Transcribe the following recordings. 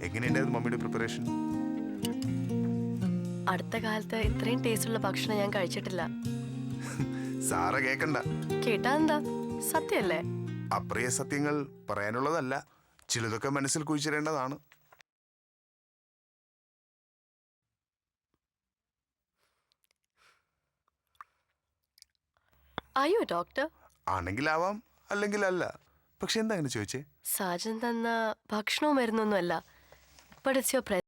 എങ്ങനെയുണ്ടായിരുന്നു മമ്മിയുടെ പ്രിപ്പറേഷൻ? അടുത്ത കാലത്ത് ഇത്രയും ടേസ്റ്റുള്ള ഭക്ഷണം ഞാൻ കഴിച്ചിട്ടില്ല. സാറ കേക്കണ്ട. കേട്ടാ എന്താ, സത്യല്ലേ? അപ്രിയ സത്യങ്ങൾ പറയാനുള്ളതല്ല, ചിലതൊക്കെ മനസ്സിൽ കുഴിച്ചിടേണ്ടതാണ്. അയ്യോ ഡോക്ടർ. ആണെങ്കിലാവാം, അല്ലെങ്കിൽ അല്ല. പക്ഷെ എന്താ അങ്ങനെ ചോദിച്ചേ? സാജൻ തന്ന ഭക്ഷണവും മരുന്നൊന്നും അല്ല. But it's your presence.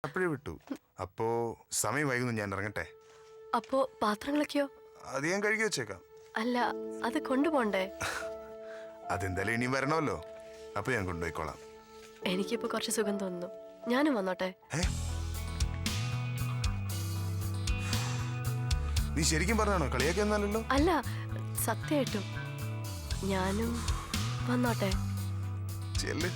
അപ്പോഴേ വിട്ടു. അപ്പോ സമയം വൈകുന്നു, ഞാൻ ഇറങ്ങട്ടെ. അപ്പോ പാത്രങ്ങളൊക്കെയോ? അത് ഞാൻ കഴുകി വെച്ചേക്കാം. അല്ല, അത് കൊണ്ടുപോണ്ടേ? അതെന്തായാലും ഇനിയും വരണമല്ലോ, അപ്പൊ ഞാൻ കൊണ്ടുപോയിക്കോളാം. എനിക്കിപ്പോ കുറച്ച് സുഖം തോന്നുന്നു. ഞാനും വന്നോട്ടെ? നീ ശരിക്കും പറഞ്ഞാണോ? കളിയാക്കി എന്നാലല്ലോ. അല്ല, സത്യമായിട്ടും ഞാനും വന്നോട്ടെ? ചെല്ല്.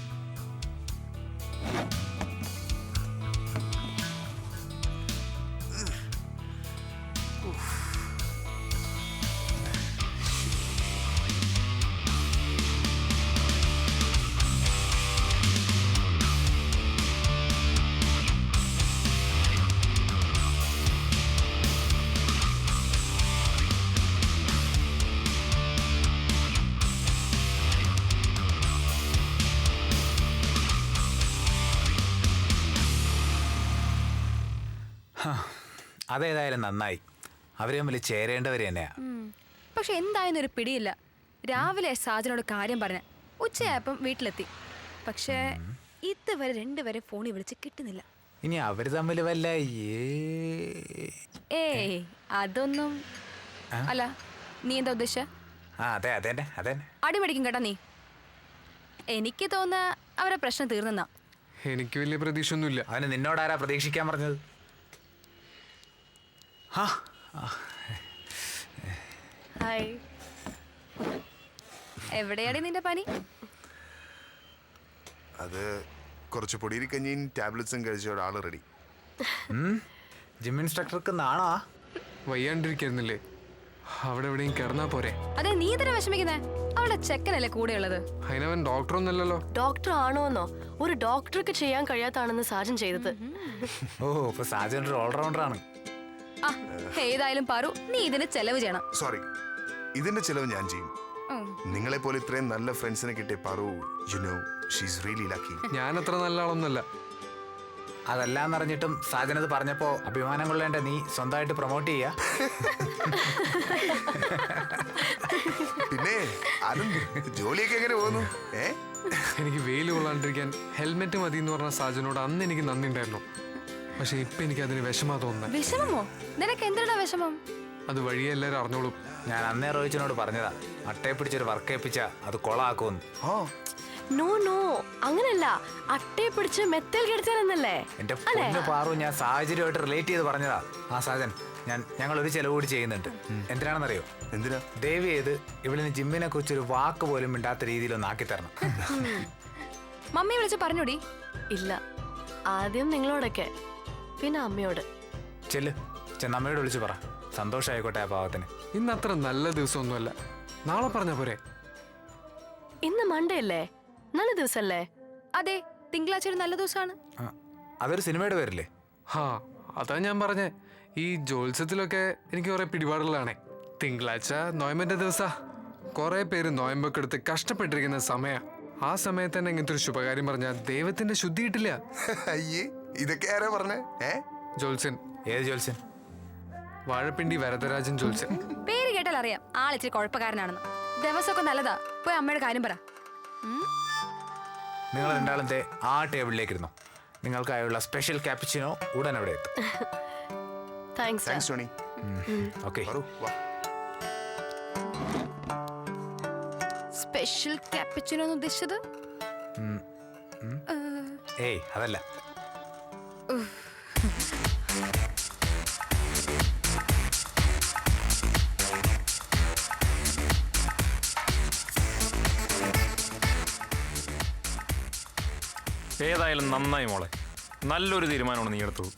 അതേതായാലും നന്നായി. അവര് തമ്മിൽ ചേരേണ്ടവര് തന്നെയാ. പക്ഷെ എന്തായാലും ഒരു പിടിയില്ല. രാവിലെ സാജനോട് കാര്യം പറഞ്ഞ ഉച്ചയായപ്പം വീട്ടിലെത്തി. പക്ഷേ ഇതുവരെ രണ്ടുപേരെ ഫോണിൽ വിളിച്ച് കിട്ടുന്നില്ല. ഇനി അവര് തമ്മിൽ വല്ല ഏയ് അതൊന്നും അല്ല. നീ എന്താ ഉദ്ദേശിച്ച? അതെ അതെ അതെ. അടിപടിക്കും കേട്ടോ നീ. എനിക്ക് തോന്നുന്ന അവരെ പ്രശ്നം തീർന്നെന്നാ. എനിക്ക് വലിയ പ്രതീക്ഷ ഒന്നുമില്ല. അവന് നിന്നോടാരാ പ്രതീക്ഷിക്കാൻ പറഞ്ഞത്? ഹായ്. എവിടെയാടി നിന്റെ പനി? അത് കുറച്ച് പൊടിയിരിക്കഞ്ഞിയും ടാബ്ലറ്റ്സും കഴിച്ച ഒരാള് റെഡി. ജിം ഇൻസ്ട്രക്ടർക്ക് നാണോ? വയ്യാണ്ടിരിക്കുന്നില്ലേ? അവിടെ എവിടെയും കിടന്നാ പോരെ? അതെ, നീ തന്നെ വിഷമിക്കുന്നേ. അവളുടെ ചെക്കനല്ലേ കൂടെയുള്ളത്. അതിനവൻ ഡോക്ടറൊന്നല്ലോ. ഡോക്ടർ ആണോന്നോ? ഒരു ഡോക്ടർക്ക് ചെയ്യാൻ കഴിയാത്താണെന്ന് സാജൻ ചെയ്തത്. ഓ, ഇപ്പൊ സാജൻ ഒരു ഓൾറൗണ്ടർ ആണ്. ഏതായാലും പാറു, നീ ഇതിന് ചെലവ് ചെയ്യണം. സോറി, ഇതിന്റെ ചെലവ് ഞാൻ ചെയ്യും. നിങ്ങളെ പോലെ ഇത്രയും നല്ല ഫ്രണ്ട്സിനെ കിട്ടിയ Paru, you know, she is really lucky. ഞാൻ അത്ര നല്ല ആളൊന്നുമല്ല. അതെല്ലാം അറിഞ്ഞിട്ടും സാജനത് പറഞ്ഞപ്പോ അഭിമാനം കൊള്ളേണ്ട നീ സ്വന്തമായിട്ട് പ്രൊമോട്ട് ചെയ്യാ. പിന്നെ ജോലിയൊക്കെ എങ്ങനെ പോകുന്നു? എനിക്ക് വെയിൽ കൊള്ളാണ്ടിരിക്കാൻ ഹെൽമെറ്റ് മതി എന്ന് പറഞ്ഞ സാജനോട് അന്ന് എനിക്ക് നന്ദി ഉണ്ടായിരുന്നു. പക്ഷെ ഇപ്പൊ എനിക്ക് അതിന് വിഷമാ തോന്നുന്നത്. വിഷമമോ? നിനക്ക് എന്താണ് വിഷമം? അത് വഴിയെ എല്ലാരും അറിഞ്ഞോളും. ഞാൻ അന്നേ റോഹിച്ചിനോട് പറഞ്ഞതാ, അട്ടയെ പിടിച്ചൊരു വർക്ക് ഏൽപ്പിച്ച അത് കൊളാക്കുമെന്ന്. നോ നോ, അങ്ങനല്ല. അട്ടയെ പിടിച്ച് മെത്തേൽ കെടുത്താനെന്നല്ലേ? എന്റെ പൊന്നു പാറു, ഞാൻ സാഹചര്യമായിട്ട് റിലേറ്റ് ചെയ്ത് പറഞ്ഞതാ. സാജൻ, ഞങ്ങൾ ഒരു ചെലവ് കൂടി ചെയ്യുന്നുണ്ട്. എന്തിനാണെന്നറിയോ? എന്തിനാ? ദയവ് ചെയ്ത് ഇവളിന് ജിമ്മിനെ കുറിച്ച് ഒരു വാക്ക് പോലും മിണ്ടാത്ത രീതിയിലൊന്ന് ആക്കി തരണം. മമ്മി വിളിച്ച് പറഞ്ഞോടി? ഇല്ല, ആദ്യം നിങ്ങളോടൊക്കെ, പിന്നെ അമ്മയോട്. ചെന്നമ്മയോട് വിളിച്ചു പറ, സന്തോഷമായിക്കോട്ടെ ആ പാവത്തിന്. ഇന്ന് അത്ര നല്ല ദിവസമൊന്നുമല്ല, നാളെ പറഞ്ഞ പോരെ? ഇന്ന് മൺഡേ അല്ലേ? നല്ല ദിവസല്ലേ? അതെ, തിങ്കളാഴ്ച ഒരു നല്ല ദിവസമാണ്. അതൊരു സിനിമയുടെ പേരില്ലേ? അതാ ഞാൻ പറഞ്ഞേ. ഈ ജോത്സ്യത്തിലൊക്കെ എനിക്ക് കുറെ പിടിപാടുകളാണേ. തിങ്കളാഴ്ച നോയമ്പന്റെ ദിവസാ. കുറെ പേര് നോയമ്പൊക്കെ എടുത്ത് കഷ്ടപ്പെട്ടിരിക്കുന്ന സമയ. ആ സമയത്ത് തന്നെ ഇങ്ങനത്തെ ഒരു ശുഭകാര്യം പറഞ്ഞാൽ ദൈവത്തിന്റെ ശുദ്ധി കിട്ടില്ല. അയ്യേ, ഇതൊക്കെ ആരാ പറഞ്ഞേ? ജോത്സ്യൻ, ഏത് ജോത്സ്യൻ? വാഴപ്പിണ്ടി വരദരാജൻ ജോത്സ്യൻ. പേര് കേട്ടാൽ അറിയാം ആളിച്ചിരി കുഴപ്പക്കാരനാണെന്ന്. ദിവസമൊക്കെ നല്ലതാ. പോയി അമ്മയുടെ കാര്യം പറ. നിങ്ങൾ രണ്ടാളത്തെ ആ ടേബിളിലേക്ക് ഇരുന്നോ. നിങ്ങൾക്കായുള്ള സ്പെഷ്യൽ ക്യാപ്പിച്ചിനോ ഉടൻ അവിടെ എത്തും. Thanks thanks Tony. ഓക്കെ. പറു വാ. സ്പെഷ്യൽ ക്യാപ്പച്ചിനോ എന്ന് ഉദ്ദേശിച്ചത്? ഏയ് അതല്ല. ഏതായാലും നന്നായി മോളെ, നല്ലൊരു തീരുമാനമാണ് നീ എടുത്തത്.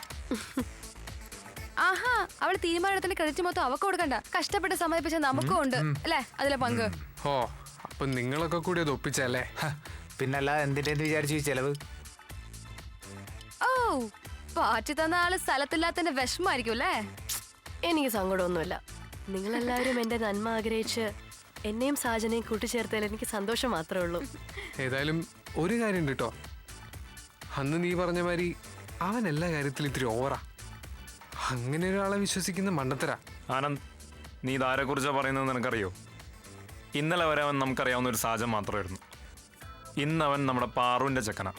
ആഹാ, അവള് തീരുമാനത്തിന്റെ ക്രെഡിറ്റ് മൊത്തം അവക്ക് കൊടുക്കണ്ട. കഷ്ടപ്പെട്ട് സമയപ്പിച്ച നമുക്കും ഉണ്ട് അല്ലേ അതിലെ പങ്ക്. ഓ, അപ്പൊ നിങ്ങളൊക്കെ കൂടി അത് ഒപ്പിച്ചല്ലേ? പിന്നല്ല, എന്തിന്റെ വിചാരിച്ചു ഈ ചെലവ്? ഓ, പാറ്റി തന്ന ആള് സ്ഥലത്തില്ലാത്തതിന്റെ വിഷമായിരിക്കും അല്ലേ? എനിക്ക് സങ്കടമൊന്നുമില്ല. നിങ്ങളെല്ലാവരും എൻ്റെ നന്മ ആഗ്രഹിച്ച് എന്നെയും സാജനെയും കൂട്ടിച്ചേർത്തതിൽ എനിക്ക് സന്തോഷം മാത്രമേ ഉള്ളൂ. ഏതായാലും ഒരു കാര്യം ഉണ്ട് കേട്ടോ. അന്ന് നീ പറഞ്ഞ മാതിരി അവൻ എല്ലാ കാര്യത്തിലും ഇത്തിരി ഓവറാ. അങ്ങനെ ഒരാളെ വിശ്വസിക്കുന്ന മണ്ടത്തരാ. ആനന്ദ്, നീ ഇതാരെക്കുറിച്ചാണ് പറയുന്നത് നിനക്കറിയോ? ഇന്നലെ വരെ അവൻ നമുക്കറിയാവുന്ന ഒരു സാജൻ മാത്രമായിരുന്നു. ഇന്ന് അവൻ നമ്മുടെ പാറുവിൻ്റെ ചെക്കനാ.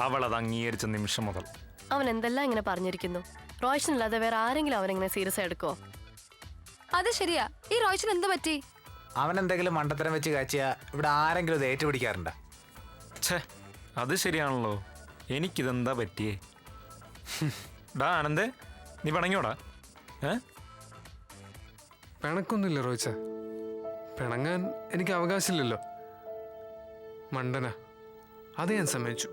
അവൾ അത് അംഗീകരിച്ച നിമിഷം മുതൽ. അവൻ എന്തെല്ലാം ഇങ്ങനെ പറഞ്ഞിരിക്കുന്നു. റോയ്ഷനല്ലാതെ വേറെ ആരെങ്കിലും അവനെങ്ങനെ സീരിയസ് എടുക്കോ? അത് ശരിയാ. ഈ റോയ്ച്ചന് എന്ത് പറ്റി? അവൻ എന്തെങ്കിലും മണ്ടത്തരം വെച്ച് കാച്ചിയാ ഇവിടെ ആരെങ്കിലും ഇത് ഏറ്റുപിടിക്കാറുണ്ട്? ഛേ, അത് ശരിയാണല്ലോ. എനിക്കിതെന്താ പറ്റിയേ? ഡാ ആനന്ദേ, നീ പണങ്ങിയോടാ? പിണക്കൊന്നുമില്ല റോയിച്ച. പിണങ്ങാൻ എനിക്ക് അവകാശമില്ലല്ലോ. മണ്ടന, അത് ഞാൻ സമ്മതിച്ചു.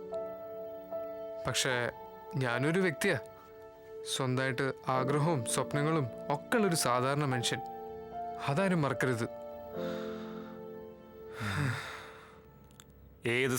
പക്ഷേ ഞാനൊരു വ്യക്തിയാ. സ്വന്തമായിട്ട് ആഗ്രഹവും സ്വപ്നങ്ങളും ഒക്കെ ഉള്ളൊരു സാധാരണ മനുഷ്യൻ. അതാരും മറക്കരുത്. ഏത്